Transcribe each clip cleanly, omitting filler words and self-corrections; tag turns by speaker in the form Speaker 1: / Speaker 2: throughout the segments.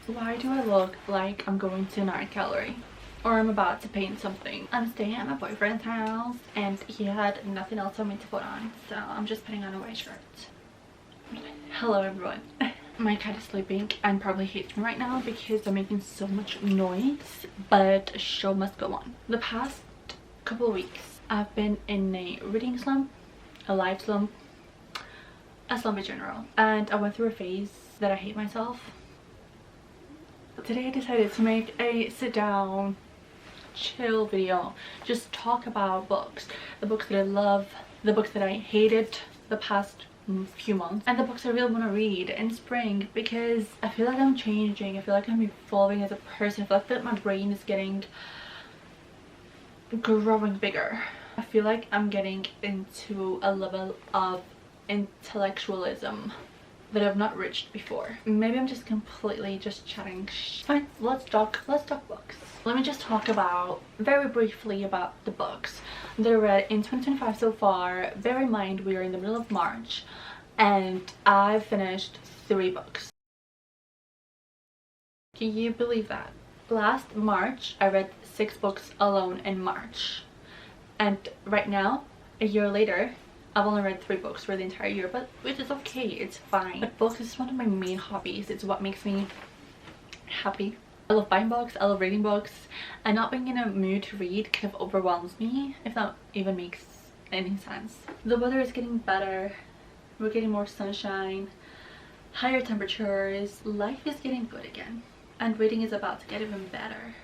Speaker 1: Why do I look like I'm going to an art gallery? Or I'm about to paint something. I'm staying at my boyfriend's house and he had nothing else for me to put on, so I'm just putting on a white shirt. Hello everyone. My cat is sleeping and probably hates me right now because I'm making so much noise, but show must go on. The past couple of weeks I've been in a reading slump, a life slump, a slump in general, and I went through a phase that I hate myself. Today I decided to make a sit down chill video, just talk about books, the books that I love, the books that I hated the past few months, and the books I really want to read in spring, because I feel like I'm changing, I feel like I'm evolving as a person, I feel like that my brain is growing bigger. I feel like I'm getting into a level of intellectualism that I've not reached before. Maybe I'm just completely just chatting. Fine, let's talk books. Let me just talk about very briefly about the books that I read in 2025 so far. Bear in mind we are in the middle of March and I've finished 3 books. Can you believe that? Last March I read 6 books alone in March, and right now, a year later, I've only read 3 books for the entire year, but which is okay, it's fine. But books is one of my main hobbies. It's what makes me happy. I love buying books, I love reading books, and not being in a mood to read kind of overwhelms me, if that even makes any sense. The weather is getting better, we're getting more sunshine, higher temperatures, life is getting good again, and reading is about to get even better.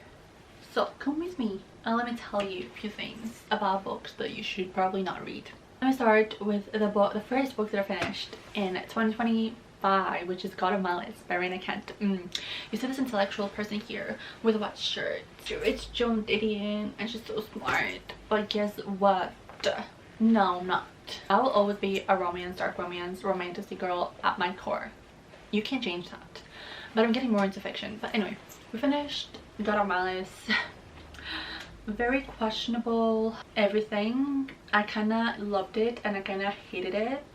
Speaker 1: So come with me and let me tell you a few things about books that you should probably not read. Let me start with the first book that I finished in 2025, which is God of Malice by Raina Kent. You see this intellectual person here with a white shirt. It's Joan Didion and she's so smart. But guess what? No, not. I will always be a romance, dark romance, romantic girl at my core. You can't change that. But I'm getting more into fiction. But anyway, we finished God of Malice. Very questionable everything. I kind of loved it and I kind of hated it.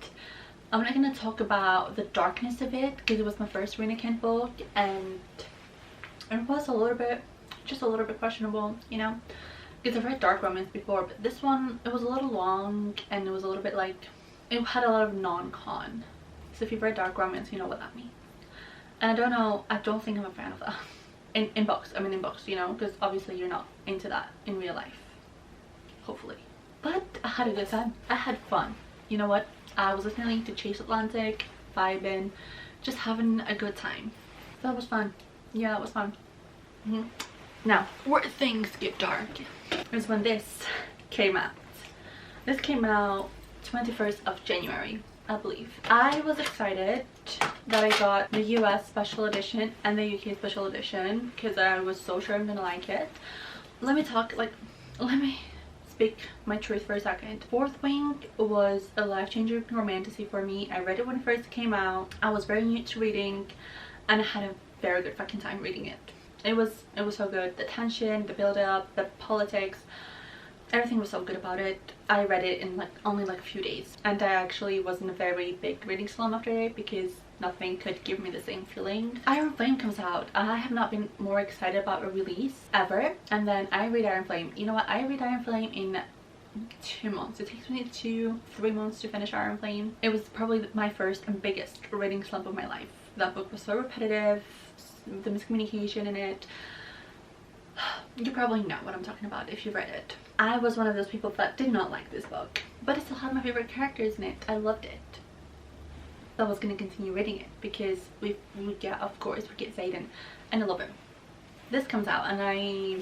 Speaker 1: I'm not going to talk about the darkness of it because it was my first Raina Kent book and it was just a little bit questionable, you know, because I've read dark romance before, but this one, it was a little long and it was a little bit like, it had a lot of non-con. So if you've read dark romance, you know what that means. And I don't know, I don't think I'm a fan of that. In books, you know, because obviously you're not into that in real life, hopefully. But I had a good time, I had fun. You know what, I was listening to Chase Atlantic, vibing, just having a good time. That was fun. Yeah, that was fun. Now, where things get dark is when this came out. This came out 21st of January, I believe. I was excited that I got the US special edition and the UK special edition because I was so sure I'm gonna like it. Let me speak my truth for a second. Fourth Wing was a life-changing romantasy for me. I read it when it first came out. I was very new to reading and I had a very good fucking time reading it. It was so good. The tension, the build-up, the politics, everything was so good about it. I read it in only a few days, and I actually was in a very big reading slump after it because nothing could give me the same feeling. Iron Flame comes out. I have not been more excited about a release ever, and then I read Iron Flame. You know what, I read Iron Flame in 2 months. It takes me 2-3 months to finish Iron Flame. It was probably my first and biggest reading slump of my life. That book was so repetitive, the miscommunication in it. You probably know what I'm talking about if you read it. I was one of those people that did not like this book, but it still had my favorite characters in it. I loved it. So I was going to continue reading it because we get Zayden, and I love him. This comes out and I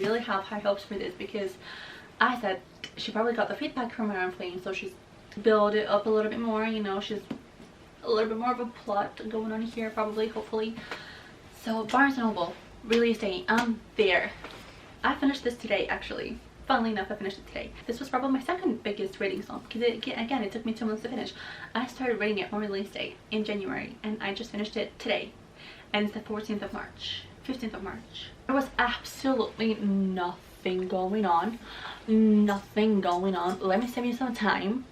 Speaker 1: really have high hopes for this because I said she probably got the feedback from Iron Flame, so she's built it up a little bit more, you know, she's a little bit more of a plot going on here, probably, hopefully. So Barnes & Noble, release date, I'm there. I finished this today, actually. Funnily enough, I finished it today. This was probably my second biggest reading slump because again, it took me 2 months to finish. I started reading it on release date in January and I just finished it today. And it's the 14th of March, 15th of March. There was absolutely nothing going on. Nothing going on. Let me save you some time.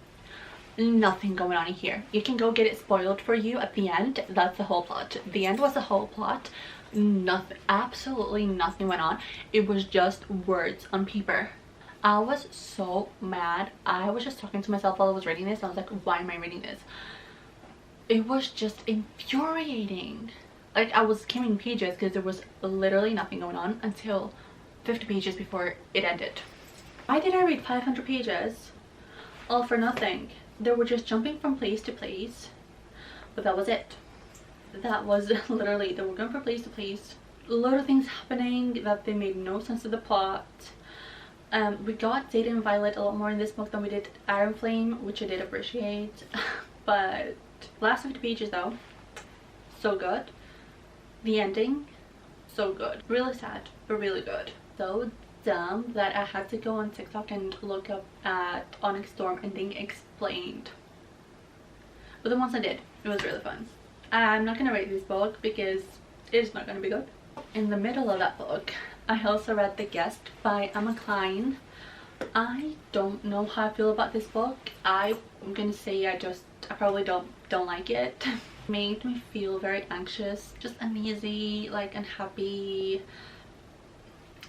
Speaker 1: Nothing going on in here. You can go get it spoiled for you at the end. That's the whole plot. The end was the whole plot. nothing, absolutely nothing went on. It was just words on paper. I was so mad. I was just talking to myself while I was reading this. I was like, why am I reading this? It was just infuriating. Like, I was skimming pages because there was literally nothing going on until 50 pages before it ended. Why did I read 500 pages all for nothing? They were just jumping from place to place, but that was it. That was literally, they were going from place to place. A lot of things happening that they made no sense to the plot. We got Zeta and Violet a lot more in this book than we did Iron Flame, which I did appreciate. But last 50 pages though, so good. The ending, so good. Really sad, but really good. So dumb that I had to go on TikTok and look up at Onyx Storm and Ending Explained. But the ones I did, it was really fun. I'm not gonna rate this book because it's not gonna be good. In the middle of that book, I also read The Guest by Emma Cline. I don't know how I feel about this book. I'm gonna say I probably don't like it. Made me feel very anxious, just uneasy, like unhappy.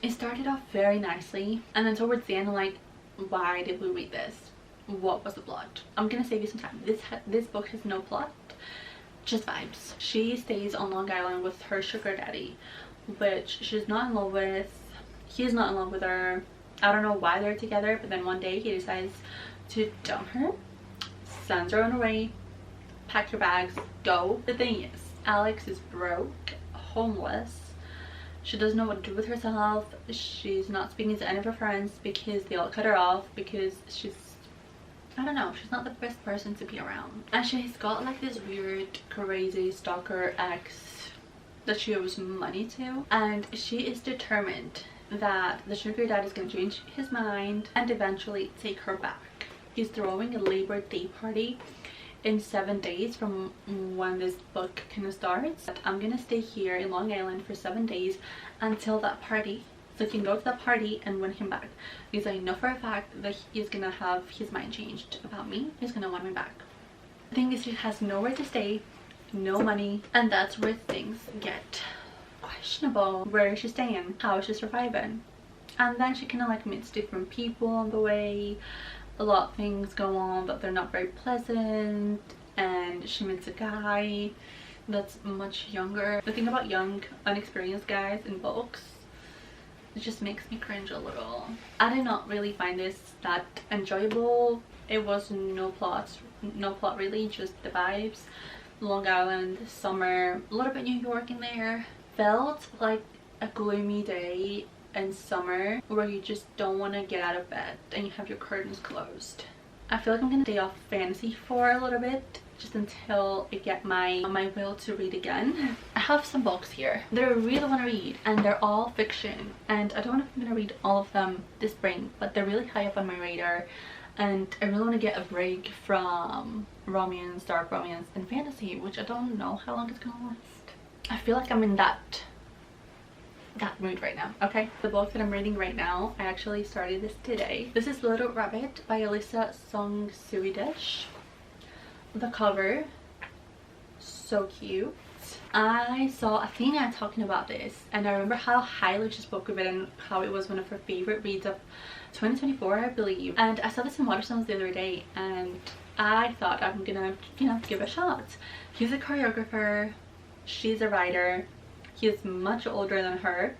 Speaker 1: It started off very nicely, and then towards the end I'm like, why did we read this? What was the plot? I'm gonna save you some time. This book has no plot, just vibes. She stays on Long Island with her sugar daddy, which she's not in love with. He's not in love with her. I don't know why they're together, but then one day he decides to dump her, sends her on her way, pack your bags, go. The thing is, Alex is broke, homeless. She doesn't know what to do with herself. She's not speaking to any of her friends because they all cut her off because she's, I don't know, she's not the best person to be around. And she's got like this weird crazy stalker ex that she owes money to, and she is determined that the sugar dad is going to change his mind and eventually take her back. He's throwing a Labor Day party in 7 days from when this book kind of starts. I'm gonna stay here in Long Island for 7 days until that party, so I can go to that party and win him back, because I know for a fact that he's gonna have his mind changed about me. He's gonna want me back. The thing is, she has nowhere to stay, no money, and that's where things get questionable. Where is she staying? How is she surviving? And then she kind of like meets different people on the way. A lot of things go on but they're not very pleasant, and she meets a guy that's much younger. The thing about young unexperienced guys in books, it just makes me cringe a little. I did not really find this that enjoyable. It was no plot really, just the vibes. Long Island, summer, a little bit New York in there. Felt like a gloomy day in summer where you just don't want to get out of bed and you have your curtains closed. I feel like I'm gonna stay off fantasy for a little bit, just until I get my will to read again. I have some books here that I really want to read, and they're all fiction, and I don't know if I'm gonna read all of them this spring, but they're really high up on my radar, and I really want to get a break from romance, dark romance and fantasy, which I don't know how long it's gonna last. I feel like I'm in that mood right now. Okay, the book that I'm reading right now, I actually started this today. This is Little Rabbit by Alyssa Song-Suidesh. The cover, so cute. I saw Athena talking about this, and I remember how highly she spoke of it and how it was one of her favorite reads of 2024, I believe. And I saw this in Waterstones the other day, and I thought I'm gonna, give it a shot. He's a choreographer, she's a writer. He is much older than her.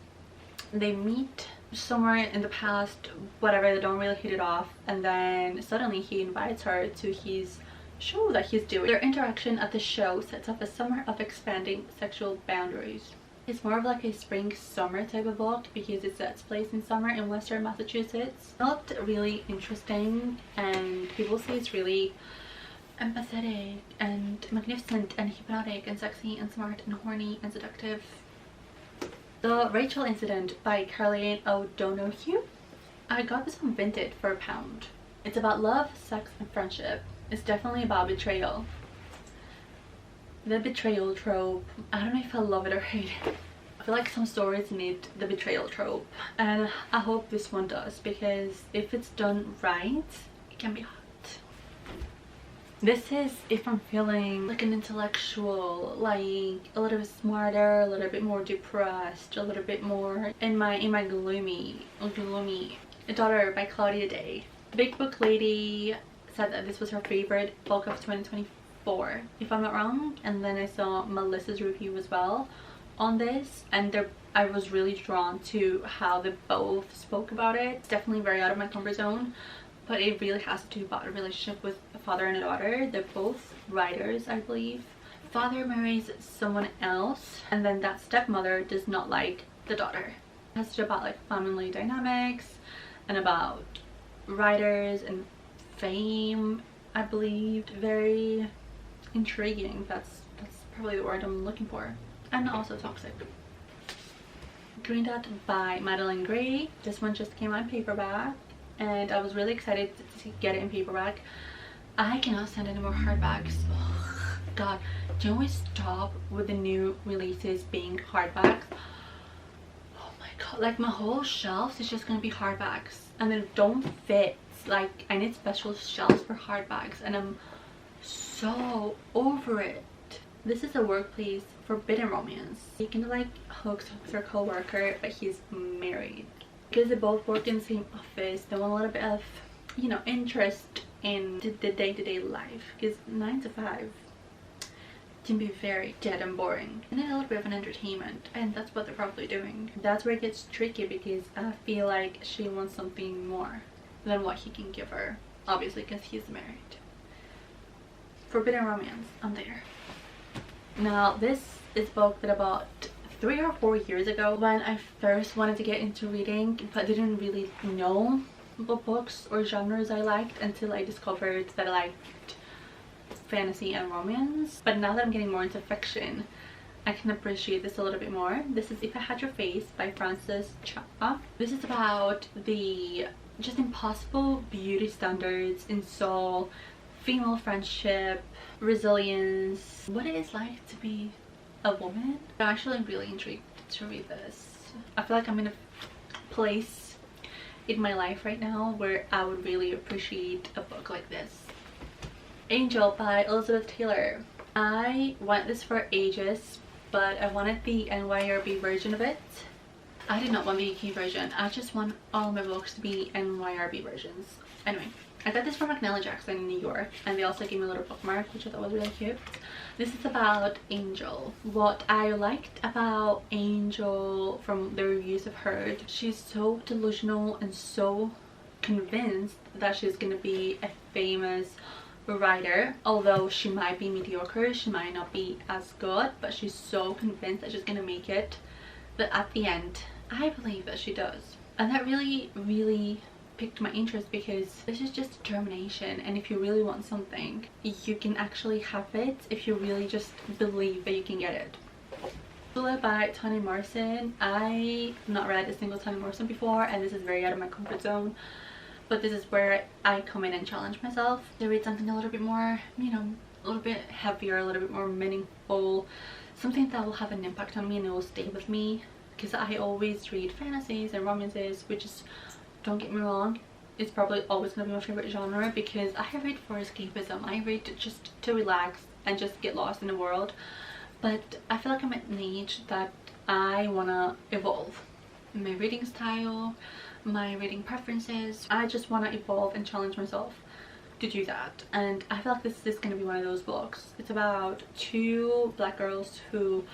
Speaker 1: They meet somewhere in the past, whatever, they don't really hit it off, and then suddenly he invites her to his show that he's doing. Their interaction at the show sets up a summer of expanding sexual boundaries. It's more of like a spring summer type of book because it sets place in summer in Western Massachusetts. Not really interesting, and people say it's really empathetic and magnificent and hypnotic and sexy and smart and horny and seductive. The Rachel Incident by Caroline O'Donoghue. I got this on Vinted for £1. It's about love, sex and friendship. It's definitely about betrayal. The betrayal trope, I don't know if I love it or hate it. I feel like some stories need the betrayal trope, and I hope this one does, because if it's done right, it can be hot. This is if I'm feeling like an intellectual, like a little bit smarter, a little bit more depressed, a little bit more in my gloomy Daughter by Claudia Day. Big Book Lady said that this was her favorite book of 2024, if I'm not wrong. And then I saw Melissa's review as well on this, and I was really drawn to how they both spoke about it. It's definitely very out of my comfort zone, but it really has to do about a relationship with a father and a daughter. They're both writers, I believe. Father marries someone else, and then that stepmother does not like the daughter. It has to do about like family dynamics and about writers and fame, I believe. Very intriguing. That's probably the word I'm looking for. And also toxic. Green Dot by Madeline Gray. This one just came out in paperback, and I was really excited to get it in paperback. I cannot stand any more hardbacks. Oh, God, do you always stop with the new releases being hardbacks? Oh my God, like my whole shelf is just gonna be hardbacks, and they don't fit. Like, I need special shelves for hardbacks, and I'm so over it. This is a workplace forbidden romance. You can like hooks with her co-worker, but he's married. Because they both work in the same office, they want a little bit of, you know, interest in the day-to-day life, because 9 to 5 can be very dead and boring, and then a little bit of an entertainment, and that's what they're probably doing. That's where it gets tricky, because I feel like she wants something more than what he can give her, obviously, because he's married. Forbidden romance, I'm there. Now this is a book that I bought 3 or 4 years ago when I first wanted to get into reading, but didn't really know what books or genres I liked until I discovered that I liked fantasy and romance. But now that I'm getting more into fiction, I can appreciate this a little bit more. This is If I Had Your Face by Frances Cha. This is about the just impossible beauty standards in Seoul, female friendship, resilience, what it is like to be a woman. I'm actually really intrigued to read this. I feel like I'm in a place in my life right now where I would really appreciate a book like this. Angel by Elizabeth Taylor. I want this for ages, but I wanted the NYRB version of it. I did not want the UK version. I just want all my books to be NYRB versions. Anyway, I got this from McNally Jackson in New York, and they also gave me a little bookmark, which I thought was really cute. This is about Angel. What I liked about Angel from the reviews I've heard, she's so delusional and so convinced that she's gonna be a famous writer. Although she might be mediocre, she might not be as good, but she's so convinced that she's gonna make it that at the end I believe that she does. And that really piqued my interest, because this is just determination, and if you really want something, you can actually have it if you really just believe that you can get it. Sula by Toni Morrison. I've not read a single Toni Morrison before, and this is very out of my comfort zone, but this is where I come in and challenge myself to read something a little bit more, you know, a little bit heavier, a little bit more meaningful, something that will have an impact on me and it will stay with me. Because I always read fantasies and romances, which is, don't get me wrong, it's probably always going to be my favorite genre, because I read for escapism. I read just to relax and just get lost in the world. But I feel like I'm at an age that I want to evolve my reading style, my reading preferences. I just want to evolve and challenge myself to do that, and I feel like this is going to be one of those books. It's about 2 black girls who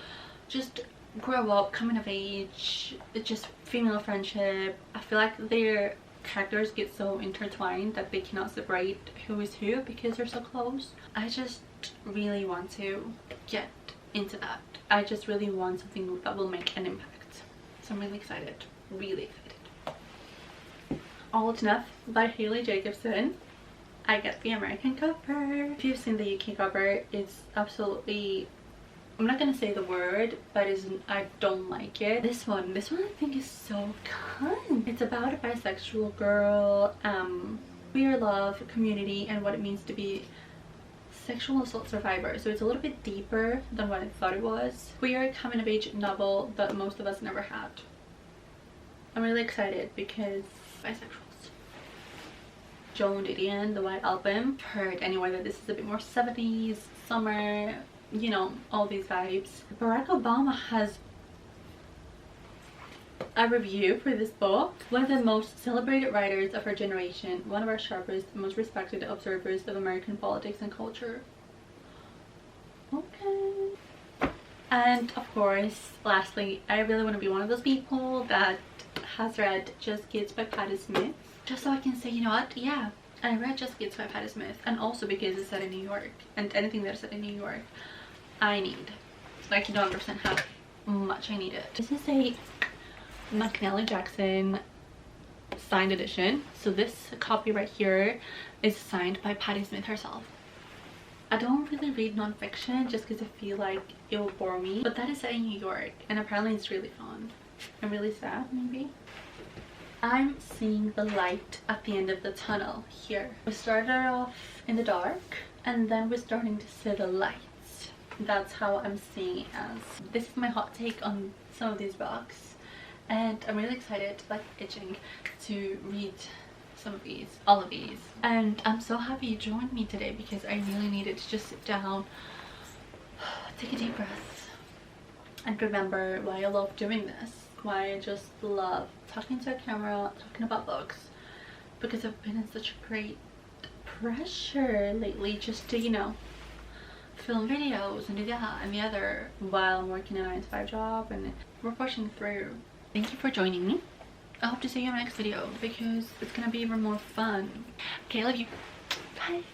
Speaker 1: just grow up, coming of age, it's just female friendship. I feel like their characters get so intertwined that they cannot separate who is who because they're so close. I just really want to get into that. I just really want something that will make an impact. So I'm really excited, really excited. Old Enough by Haley Jacobson. I get the American cover. If you've seen the UK cover, it's absolutely, I'm not gonna say the word, but I don't like it. This one I think is so fun. It's about a bisexual girl, queer love, community, and what it means to be sexual assault survivor. So it's a little bit deeper than what I thought it was. Queer coming of age novel that most of us never had. I'm really excited because bisexuals. Joan Didion, the White Album. Heard anyway that this is a bit more 70s, summer, you know, all these vibes. Barack Obama has a review for this book. One of the most celebrated writers of our generation, one of our sharpest, most respected observers of American politics and culture. Okay. And of course, lastly, I really want to be one of those people that has read Just Kids by Patti Smith, just so I can say, you know what, yeah, I read Just Kids by Patti Smith. And also because it's set in New York, and anything that's set in New York I need. Like, you don't understand how much I need it. This is a McNally Jackson signed edition, so this copy right here is signed by Patti Smith herself. I don't really read non-fiction just because I feel like it will bore me, but that is set in New York and apparently it's really fun and really sad. Maybe I'm seeing the light at the end of the tunnel here. We started off in the dark and then we're starting to see the lights. That's how I'm seeing it as. This is my hot take on some of these books, and I'm really excited, like itching to read some of these, all of these. And I'm so happy you joined me today because I really needed to just sit down, take a deep breath, and remember why I love doing this, why I just love talking to a camera, talking about books, because I've been in such a great pressure lately just to, you know, film videos and do that and the other while I'm working a 9-to-5 job, and we're pushing through. Thank you for joining me. I hope to see you in my next video because it's gonna be even more fun. Okay, I love you. Bye.